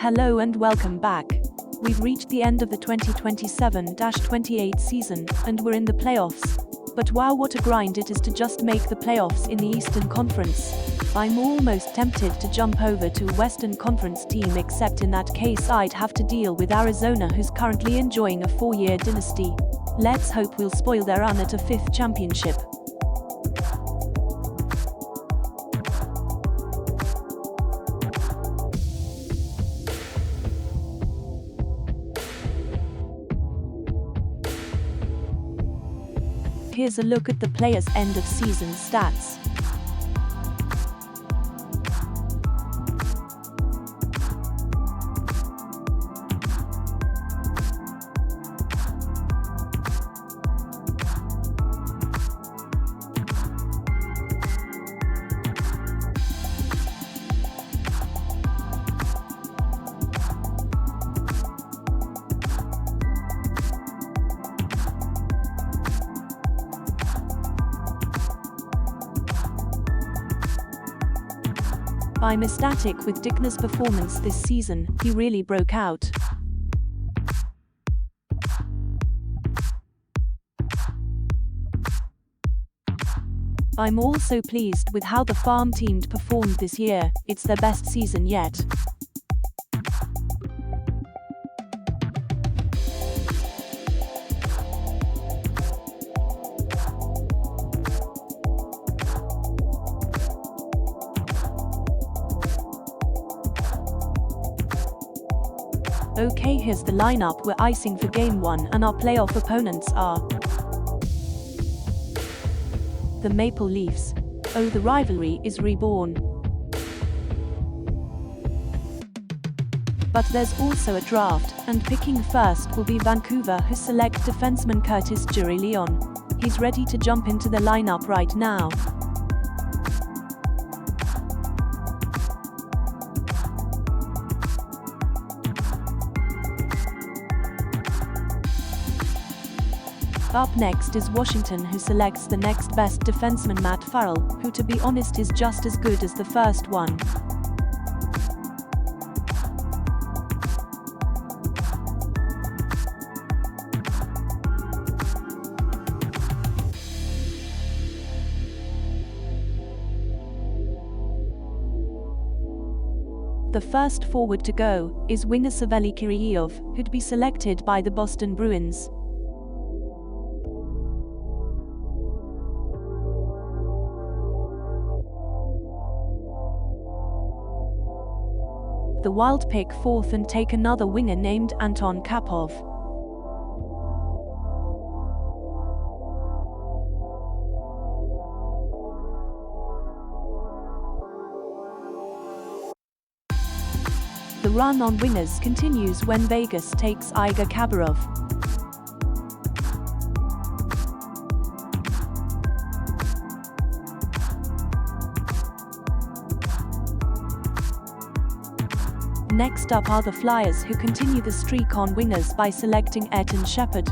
Hello and welcome back. We've reached the end of the 2027-28 season, and we're in the playoffs. But wow, what a grind it is to just make the playoffs in the Eastern Conference. I'm almost tempted to jump over to a Western Conference team, except in that case I'd have to deal with Arizona, who's currently enjoying a 4-year dynasty. Let's hope we'll spoil their run at a 5th championship. Here's a look at the players' end-of-season stats. I'm ecstatic with Dickner's performance this season. He really broke out. I'm also pleased with how the farm team performed this year. It's their best season yet. Okay, here's the lineup we're icing for Game 1, and our playoff opponents are the Maple Leafs. Oh, the rivalry is reborn. But there's also a draft, and picking first will be Vancouver, who select defenseman Curtis Jury-Leon. He's ready to jump into the lineup right now. Up next is Washington, who selects the next best defenseman Matt Farrell, who to be honest is just as good as the first one. The first forward to go is winger Saveli Kiriyov, who'd be selected by the Boston Bruins. The Wild pick fourth and take another winger named Anton Kapov. The run on wingers continues when Vegas takes Igor Kabarov. Next up are the Flyers, who continue the streak on wingers by selecting Ayrton Shepherd.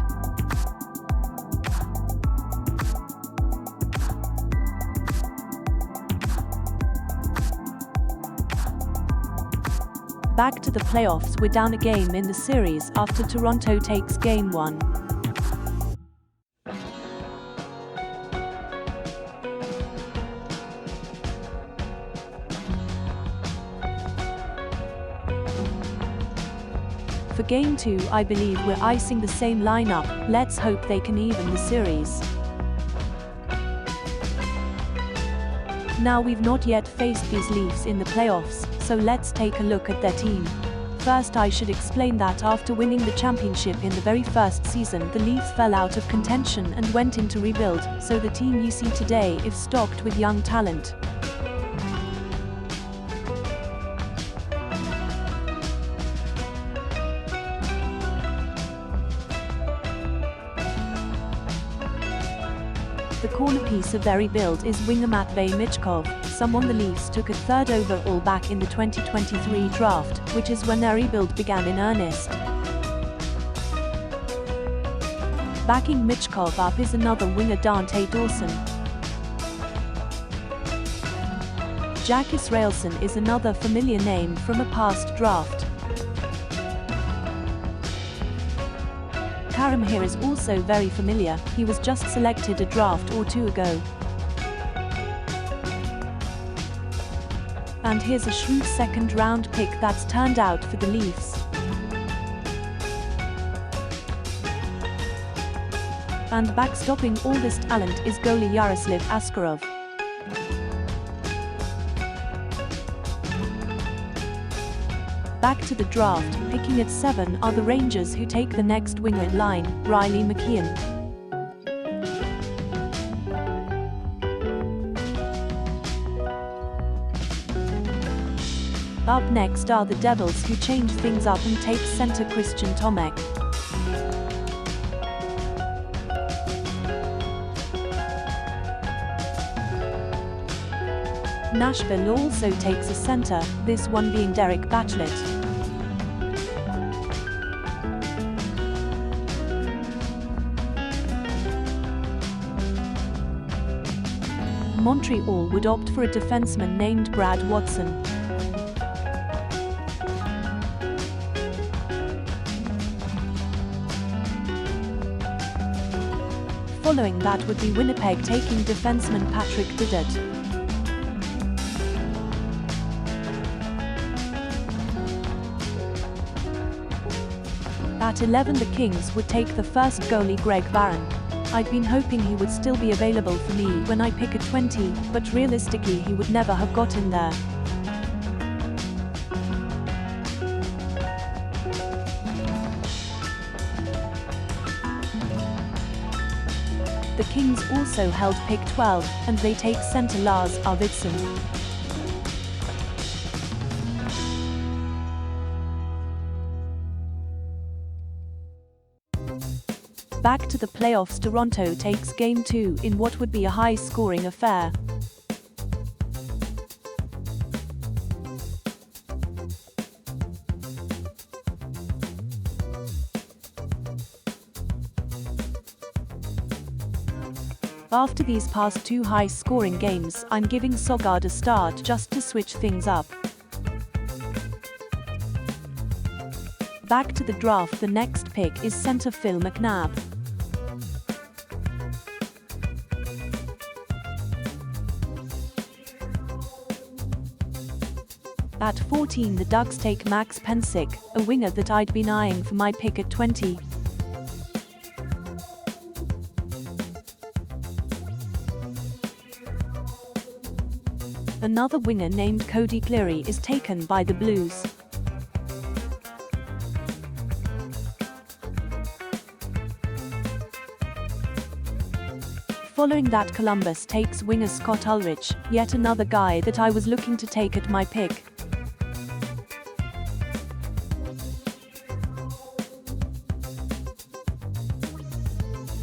Back to the playoffs, we're down a game in the series after Toronto takes Game 1. For Game 2, I believe we're icing the same lineup. Let's hope they can even the series. Now, we've not yet faced these Leafs in the playoffs, so let's take a look at their team. First, I should explain that after winning the championship in the very first season, the Leafs fell out of contention and went into rebuild, so the team you see today is stocked with young talent. The cornerpiece of their rebuild is winger Matvei Michkov, someone the Leafs took at 3rd overall back in the 2023 draft, which is when their rebuild began in earnest. Backing Michkov up is another winger Dante Dawson. Jack Israelson is another familiar name from a past draft. Karim here is also very familiar, he was just selected a draft or two ago. And here's a shrewd second round pick that's turned out for the Leafs. And backstopping all this talent is goalie Yaroslav Askarov. Back to the draft, picking at 7 are the Rangers, who take the next winger in line, Riley McKeon. Up next are the Devils, who change things up and take center Christian Tomek. Nashville also takes a center, this one being Derek Batchelor. Montreal would opt for a defenseman named Brad Watson. Following that would be Winnipeg taking defenseman Patrick Didot. At 11 the Kings would take the first goalie Greg Barron. I'd been hoping he would still be available for me when I pick at 20, but realistically he would never have got in there. The Kings also held pick 12, and they take center Lars Arvidsson. Back to the playoffs, Toronto takes Game 2 in what would be a high-scoring affair. After these past two high-scoring games, I'm giving Sogard a start just to switch things up. Back to the draft, the next pick is center Phil McNabb. At 14 the Ducks take Max Pensick, a winger that I'd been eyeing for my pick at 20. Another winger named Cody Cleary is taken by the Blues. Following that, Columbus takes winger Scott Ulrich, yet another guy that I was looking to take at my pick.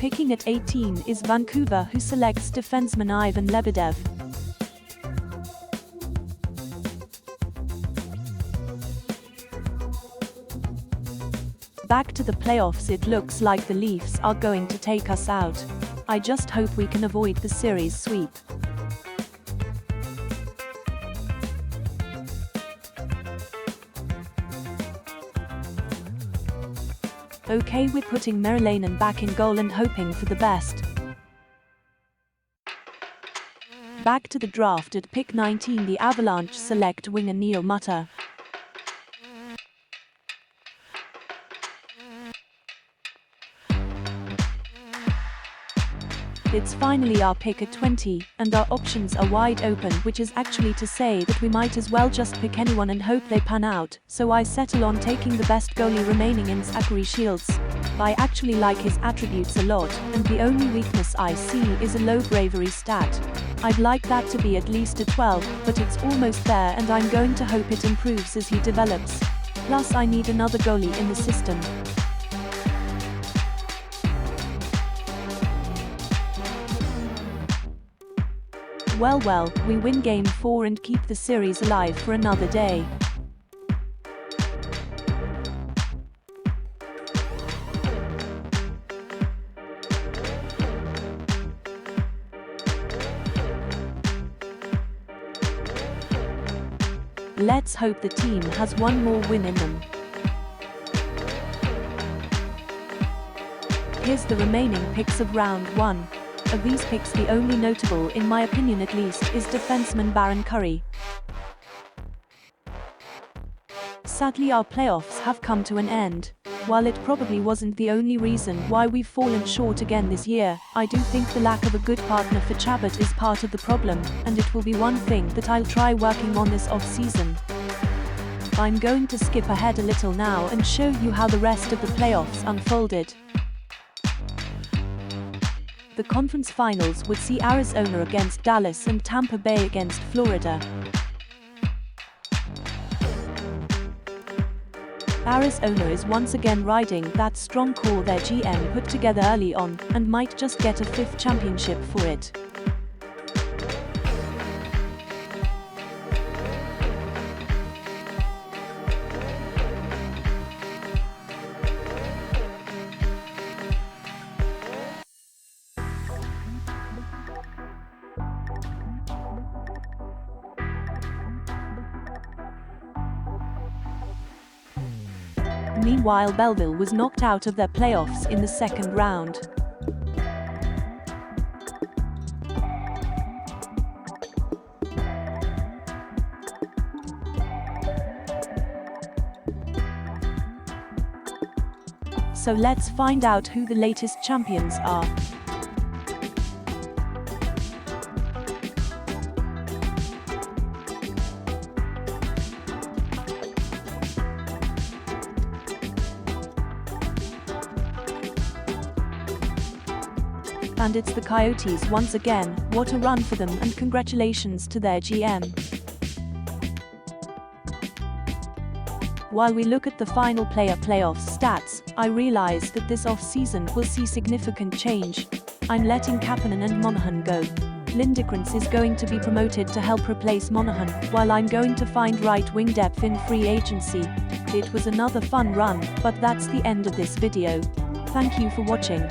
Picking at 18 is Vancouver, who selects defenseman Ivan Lebedev. Back to the playoffs, it looks like the Leafs are going to take us out. I just hope we can avoid the series sweep. Okay, we're putting Merilanen back in goal and hoping for the best. Back to the draft, at pick 19 the Avalanche select winger Neil Mutter. It's finally our pick at 20, and our options are wide open, which is actually to say that we might as well just pick anyone and hope they pan out, so I settle on taking the best goalie remaining in Zachary Shields. I actually like his attributes a lot, and the only weakness I see is a low bravery stat. I'd like that to be at least a 12, but it's almost there and I'm going to hope it improves as he develops. Plus I need another goalie in the system. Well, we win Game 4 and keep the series alive for another day. Let's hope the team has one more win in them. Here's the remaining picks of round 1. Of these picks, the only notable, in my opinion at least, is defenseman Baron Curry. Sadly, our playoffs have come to an end. While it probably wasn't the only reason why we've fallen short again this year, I do think the lack of a good partner for Chabot is part of the problem, and it will be one thing that I'll try working on this off-season. I'm going to skip ahead a little now and show you how the rest of the playoffs unfolded. The conference finals would see Arizona against Dallas and Tampa Bay against Florida. Arizona is once again riding that strong core their GM put together early on, and might just get a 5th championship for it. Meanwhile, Belleville was knocked out of their playoffs in the second round. So let's find out who the latest champions are. And it's the Coyotes once again. What a run for them, and congratulations to their GM. While we look at the final player playoffs stats, I realize that this off-season will see significant change. I'm letting Kapanen and Monahan go. Lindgren's is going to be promoted to help replace Monahan, while I'm going to find right-wing depth in free agency. It was another fun run, but that's the end of this video. Thank you for watching.